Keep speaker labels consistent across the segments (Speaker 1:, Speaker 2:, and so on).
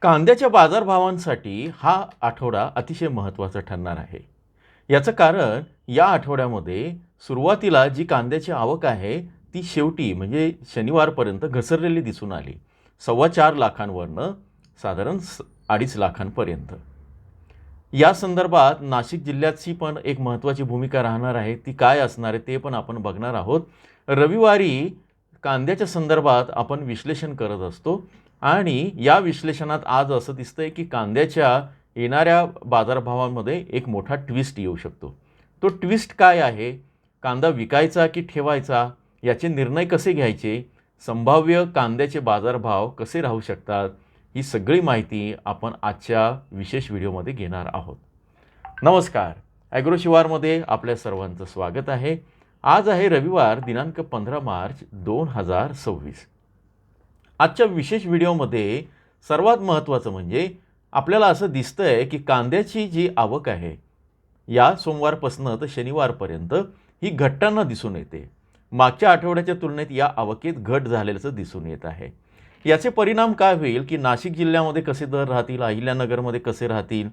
Speaker 1: कांद्याच्या बाजारभावांसाठी हा आठवडा अतिशय महत्त्वाचा ठरणार आहे. याचं कारण या आठवड्यामध्ये सुरुवातीला जी कांद्याची आवक आहे ती शेवटी म्हणजे शनिवारपर्यंत घसरलेली दिसून आली. 4.25 लाखांवरनं साधारण 2.5 लाखांपर्यंत. या संदर्भात नाशिक जिल्ह्याची पण एक महत्त्वाची भूमिका राहणार आहे. ती काय असणार आहे ते पण आपण बघणार आहोत. रविवारी कांद्याच्या संदर्भात आपण विश्लेषण करत असतो आणि या विश्लेषणात आज असं दिसतंय की कांद्याच्या येणाऱ्या बाजारभावांमध्ये एक मोठा ट्विस्ट येऊ शकतो. तो ट्विस्ट काय आहे? कांदा विकायचा की ठेवायचा याचे निर्णय कसे घ्यायचे? संभाव्य कांद्याचे बाजारभाव कसे राहू शकतात? ही सगळी माहिती आपण आजच्या विशेष व्हिडिओमध्ये घेणार आहोत. नमस्कार, ॲग्रो शिवारमध्ये आपल्या सर्वांचं स्वागत आहे. आज आहे रविवार दिनांक 15 मार्च 2026. आजच्या विशेष व्हिडिओमध्ये सर्वात महत्त्वाचं म्हणजे आपल्याला असं दिसतंय की कांद्याची जी आवक आहे या सोमवारपासून तर शनिवारपर्यंत ही घटताना दिसून येते. मागच्या आठवड्याच्या तुलनेत या आवकेत घट झालेलं दिसून येत आहे. याचे परिणाम काय होईल की नाशिक जिल्ह्यामध्ये कसे दर राहतील, अहिल्यानगरमध्ये कसे राहतील,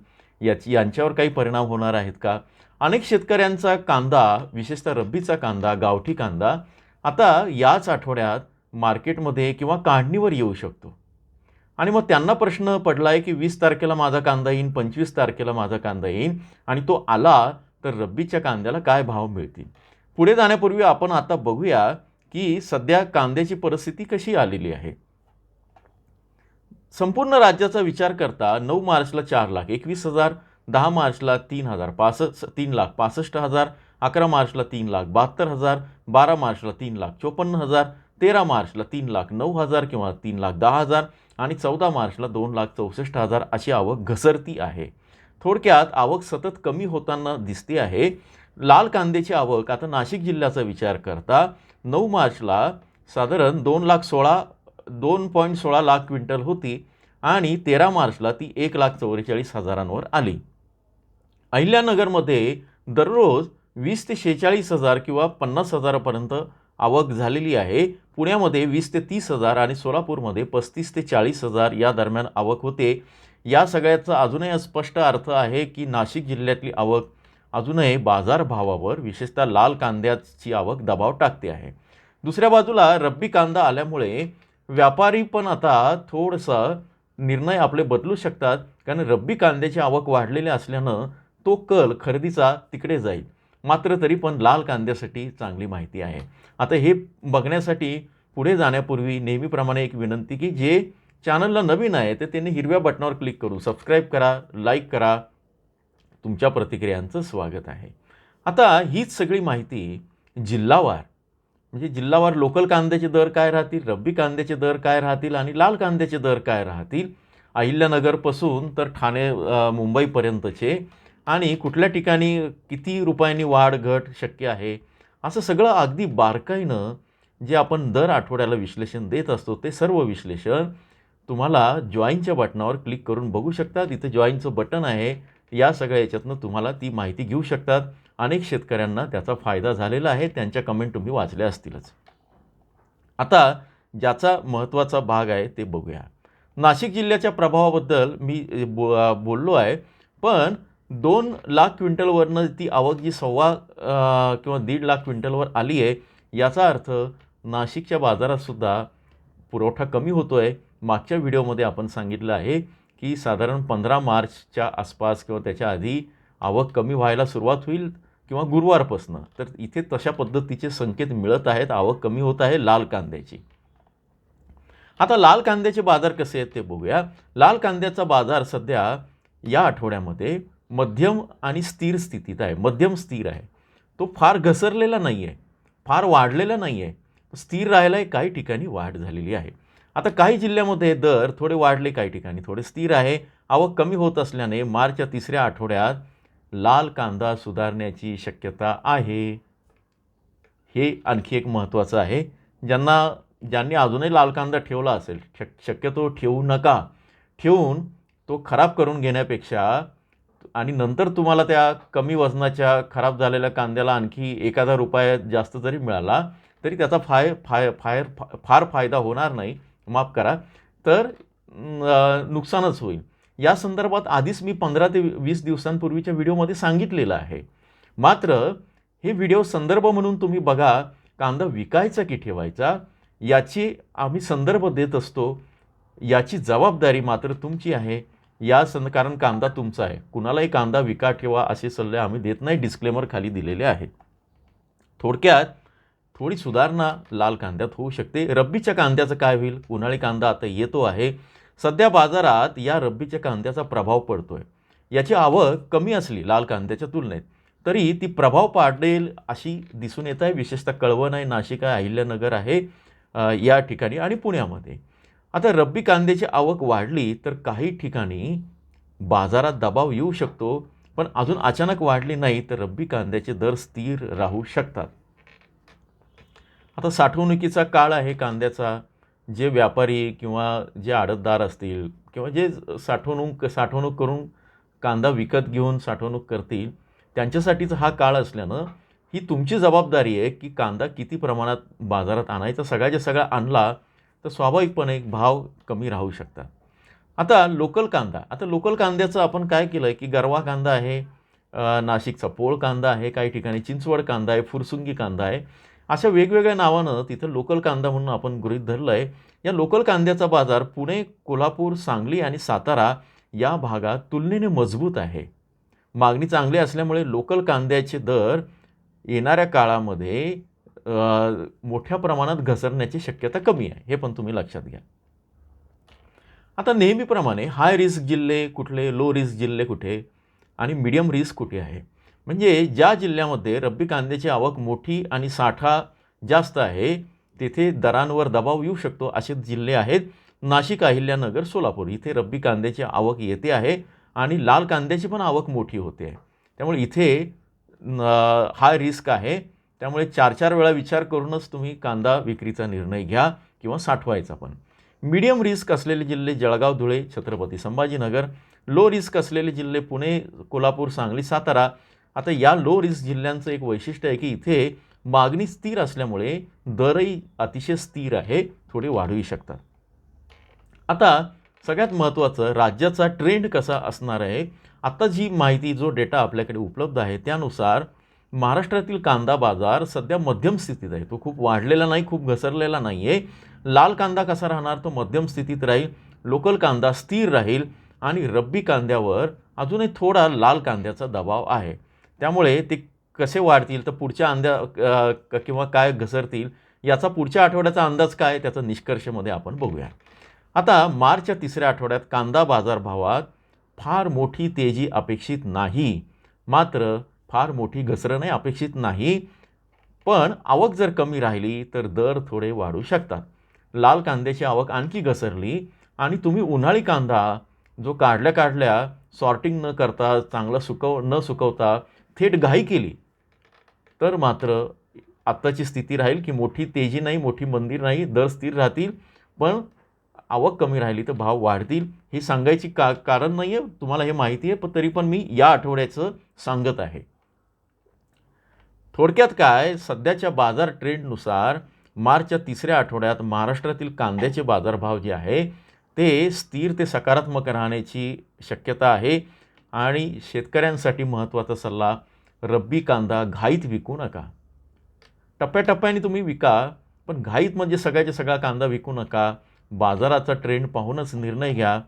Speaker 1: यांच्यावर काही परिणाम होणार आहेत का? अनेक शेतकऱ्यांचा कांदा, विशेषतः रब्बीचा कांदा, गावठी कांदा आता याच आठवड्यात मार्केटमध्ये किंवा काढणीवर येऊ शकतो. आणि मग त्यांना प्रश्न पडला आहे की 20 तारखेला माझा कांदा येईल, 25 तारखेला माझा कांदा येईल आणि तो आला तर रब्बीच्या कांद्याला काय भाव मिळतील? पुढे जाण्यापूर्वी आपण आता बघूया की सध्या कांद्याची परिस्थिती कशी आलेली आहे. संपूर्ण राज्याचा विचार करता 9 मार्चला 4,21,000, 10 मार्चला 3,65,000, 11 मार्चला 3,72,000, 12 मार्चला 3,54,000, 13 मार्चला 3,09,000 किंवा 3,10,000 आणि 14 मार्चला 2,64,000 अशी आवक घसरती आहे. थोडक्यात आवक सतत कमी होताना दिसते आहे. लाल कांद्याची आवक आता नाशिक जिल्ह्याचा विचार करता 9 मार्चला साधारण 2.16 लाख क्विंटल होती आणि 13 मार्चला ती 1,44,000 आली. अहिल्यानगरमध्ये दररोज 20 ते 46,000 किंवा 50,000पर्यंत आवक झालेली आहे. पुण्यामध्ये 20 ते 30,000 आणि सोलापूरमध्ये 35 ते 40,000 या दरम्यान आवक होते. या सगळ्याचा अजूनही स्पष्ट अर्थ आहे की नाशिक जिल्ह्यातली आवक अजूनही बाजारभावावर विशेषतः लाल कांद्याची आवक दबाव टाकते आहे. दुसऱ्या बाजूला रब्बी कांदा आल्यामुळे व्यापारी पण आता थोडंसं निर्णय आपले बदलू शकतात, कारण रब्बी कांद्याची आवक वाढलेली असल्यानं तो कल खरेदीचा तिकडे जाईल. मात्र तरी पण लाल कांद्यासाठी चांगली माहिती आहे. आता हे बघण्यासाठी पुढे जाण्यापूर्वी नेहमीप्रमाणे एक विनंती की जे चॅनलला नवीन आहे ते त्यांनी हिरव्या बटनावर क्लिक करून सबस्क्राईब करा, लाईक करा. तुमच्या प्रतिक्रियांचं स्वागत आहे. आता हीच सगळी माहिती जिल्हावार म्हणजे जिल्हावार लोकल कांद्याचे दर काय राहतील, रब्बी कांद्याचे दर काय राहतील आणि लाल कांद्याचे दर काय राहतील, अहिल्यानगरपासून तर ठाणे मुंबईपर्यंतचे आणि कुठल्या ठिकाणी किती रुपयांनी वाढ घट शक्य आहे, असं सगळं अगदी बारकाईनं जे आपण दर आठवड्याला विश्लेषण देत असतो ते सर्व विश्लेषण तुम्हाला जॉईनच्या बटनावर क्लिक करून बघू शकता. तिथे जॉईनचं बटन आहे. या सगळ्या याच्यातनं तुम्हाला ती माहिती घेऊ शकतात. अनेक शेतकऱ्यांना त्याचा फायदा झालेला आहे. त्यांच्या कमेंट तुम्ही वाचल्या असतीलच. आता ज्याचा महत्त्वाचा भाग आहे ते बघूया. नाशिक जिल्ह्याच्या प्रभावाबद्दल मी बोललो आहे, पण 2 लाख क्विंटलवरनं ती आवक जी किंवा 1.5 लाख क्विंटलवर आली आहे, याचा अर्थ नाशिकच्या बाजारातसुद्धा पुरवठा कमी होतो आहे. मागच्या व्हिडिओमध्ये आपण सांगितलं आहे की साधारण 15 मार्चच्या आसपास किंवा त्याच्या आधी आवक कमी व्हायला सुरुवात होईल किंवा गुरुवारपासून. तर इथे तशा पद्धतीचे संकेत मिळत आहेत. आवक कमी होत आहे लाल कांद्याची. आता लाल कांद्याचे बाजार कसे आहेत ते बघूया. लाल कांद्याचा बाजार सध्या या आठवड्यामध्ये मध्यम आणि स्थिर स्थितीत आहे. मध्यम स्थिर आहे. तो फार घसरलेला नाही आहे, फार वाढलेला नाही आहे, स्थिर राहिला आहे. काही ठिकाणी वाढ झालेली आहे. आता काही जिल्ह्यामध्ये दर थोडे वाढले, काही ठिकाणी थोडे स्थिर आहे. आवक कमी होत असल्याने मार्चच्या 3ऱ्या आठवड्यात लाल कांदा सुधारण्याची शक्यता आहे. हे आणखी एक महत्त्वाचं आहे. ज्यांनी अजूनही लाल कांदा ठेवला असेल, शक्यतो ठेवू नका. ठेवून तो खराब करून घेण्यापेक्षा आणि नंतर तुम्हाला त्या कमी वजनाच्या खराब झालेल्या कांद्याला आणखी ₹1,000 जास्त जरी मिळाला तरी त्याचा फार फायदा होणार नाही. माफ करा. तर नुकसानच होईल. या संदर्भात आधीच मी 15 ते 20 दिवसांपूर्वीच्या व्हिडिओमध्ये सांगितलेलं आहे. मात्र हे व्हिडिओ संदर्भ म्हणून तुम्ही बघा, कांदा विकायचा की ठेवायचा याची आम्ही संदर्भ देत असतो. याची जबाबदारी मात्र तुमची आहे. कारण कांदा तुमचा आहे. कुणालाही कांदा विका ठेवा असे सल्ले आम्ही देत नाही, डिस्क्लेमर खाली दिलेले आहेत. थोडक्यात थोडी सुधारणा लाल कांद्यात होऊ शकते. रब्बीच्या कांद्याचं काय होईल? उन्हाळी कांदा आता येतो आहे. सध्या बाजारात या रब्बीच्या कांद्याचा प्रभाव पडतोय. याची आवक कमी असली लाल कांद्याच्या तुलनेत तरी ती प्रभाव पाडेल अशी दिसून येत आहे. विशेषतः कळवण आहे, नाशिक आहे, अहिल्यानगर आहे या ठिकाणी आणि पुण्यामध्ये. आता रब्बी कांद्याची आवक वाढली तर काही ठिकाणी बाजारात दबाव येऊ शकतो, पण अजून अचानक वाढली नाही तर रब्बी कांद्याचे दर स्थिर राहू शकतात. आता साठवणुकीचा काळ आहे कांद्याचा. जे व्यापारी किंवा जे आडतदार असतील किंवा जे साठवणूक करून कांदा विकत घेऊन साठवणूक करतील त्यांच्यासाठीचा हा काळ असल्यानं ही तुमची जबाबदारी आहे की कांदा किती प्रमाणात बाजारात आणायचा. सगळ्याच्या सगळा आणला तर स्वाभाविकपणे भाव कमी राहू शकतात. आता लोकल कांद्याचं आपण काय केलं आहे की गरवा कांदा आहे, नाशिकचा पोळ कांदा आहे, काही ठिकाणी चिंचवड कांदा आहे, फुरसुंगी कांदा आहे. अशा वेगवेगळ्या नावानं तिथं लोकल कांदा म्हणून आपण गृहीत धरलं आहे. या लोकल कांद्याचा बाजार पुणे, कोल्हापूर, सांगली आणि सातारा या भागात तुलनेने मजबूत आहे. मागणी चांगली असल्यामुळे लोकल कांद्याचे दर येणाऱ्या काळामध्ये मोठ्या प्रमाणात घसरण्याची शक्यता कमी आहे. हे पण तुम्ही लक्षात घ्या. आता नेहमीप्रमाणे हाय रिस्क जिल्हे कुठले, लो रिस्क जिल्हे कुठे आणि मीडियम रिस्क कुठे आहे. म्हणजे ज्या जिल्ह्यामध्ये रब्बी कांद्याची आवक मोठी आणि साठा जास्त आहे तेथे दरांवर दबाव येऊ शकतो असे जिल्हे आहेत. नाशिक, अहिल्यानगर, सोलापूर इथे रब्बी कांद्याची आवक येते आहे आणि लाल कांद्याची पण आवक मोठी होते आहे. त्यामुळे इथे हाय रिस्क आहे. त्यामुळे 4-4 वेळा विचार करूनच तुम्ही कांदा विक्रीचा निर्णय घ्या किंवा साठवायचा पण. मीडियम रिस्क असलेले जिल्हे जळगाव, धुळे, छत्रपती संभाजीनगर. लो रिस्क असलेले जिल्हे पुणे, कोल्हापूर, सांगली, सातारा. आता या लो रिस्क जिल्ह्यांचं एक वैशिष्ट्य आहे की इथे मागणी स्थिर असल्यामुळे दरही अतिशय स्थिर आहे, थोडे वाढूही शकतात. आता सगळ्यात महत्त्वाचं राज्याचा ट्रेंड कसा असणार आहे. आत्ता जी माहिती, जो डेटा आपल्याकडे उपलब्ध आहे त्यानुसार महाराष्ट्रातील कांदा बाजार सध्या मध्यम स्थितीत आहे. तो खूप वाढलेला नाही, खूप घसरलेला नाही आहे. लाल कांदा कसा राहणार? तो मध्यम स्थितीत राहील. लोकल कांदा स्थिर राहील आणि रब्बी कांद्यावर अजूनही थोडा लाल कांद्याचा दबाव आहे. त्यामुळे ते कसे वाढतील तर पुढच्या किंवा काय घसरतील याचा पुढच्या आठवड्याचा अंदाज काय त्याचा निष्कर्षमध्ये आपण बघूया. आता मार्चच्या 3ऱ्या आठवड्यात कांदा बाजारभावात फार मोठी तेजी अपेक्षित नाही, मात्र फार मोठी घसरणही अपेक्षित नाही. पण आवक जर कमी राहिली तर दर थोडे वाढू शकतात. लाल कांद्याची आवक आणखी घसरली आणि तुम्ही उन्हाळी कांदा जो काढल्या सॉर्टिंग न करता, चांगला न सुकवता थेट घाई केली तर मात्र आत्ताची स्थिती राहील की मोठी तेजी नाही, मोठी मंदी नाही, दर स्थिर राहतील. पण आवक कमी राहिली तर भाव वाढतील. हे सांगायची कारण नाही आहे, तुम्हाला हे माहिती आहे, पण तरी पण मी या आठवड्याचं सांगत आहे. थोडक्यात काय, सध्याच्या बाजार ट्रेंडनुसार मार्चच्या 3ऱ्या आठवड्यात महाराष्ट्रातील कांद्याचे बाजारभाव जे आहे ते स्थिर ते सकारात्मक राहण्याची शक्यता आहे. आणि शेतकऱ्यांसाठी महत्त्वाचा सल्ला, रब्बी कांदा घाईत विकू नका. टप्प्याटप्प्याने तुम्ही विका, पण घाईत म्हणजे सगळ्याच्या सगळा कांदा विकू नका. बाजाराचा ट्रेंड पाहूनच निर्णय घ्या.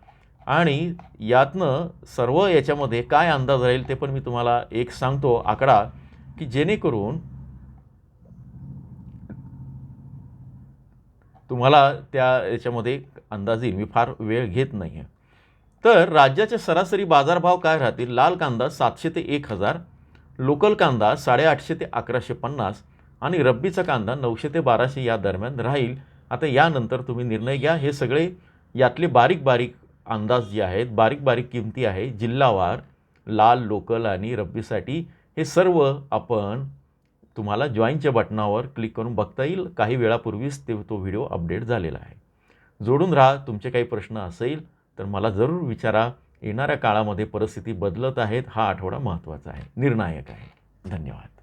Speaker 1: आणि यातनं सर्व याच्यामध्ये काय अंदाज राहील ते पण मी तुम्हाला एक सांगतो आकडा, की जेणेकरून तुम्हाला त्या याच्यामध्ये अंदाज येईल. मी फार वेळ घेत नाही आहे. तर राज्याचे सरासरी बाजारभाव काय राहतील? लाल कांदा 700 ते 1000, लोकल कांदा 850 ते 1150 आणि रब्बीचा कांदा 900 ते 1200 या दरम्यान राहील. आता यानंतर तुम्ही निर्णय घ्या. हे सगळे यातले बारीक बारीक अंदाज जे आहेत, बारीक बारीक किमती आहे जिल्हावार, लाल, लोकल आणि रब्बीसाठी, हे सर्व आपण तुम्हाला जॉईनच्या बटनावर क्लिक करून बघता येईल. काही वेळापूर्वीच तो व्हिडिओ अपडेट झालेला आहे. जोडून राहा. तुमचे काही प्रश्न असेल तर मला जरूर विचारा. येणाऱ्या काळामध्ये परिस्थिती बदलत आहेत. हा आठवडा महत्त्वाचा आहे, निर्णायक आहे. धन्यवाद.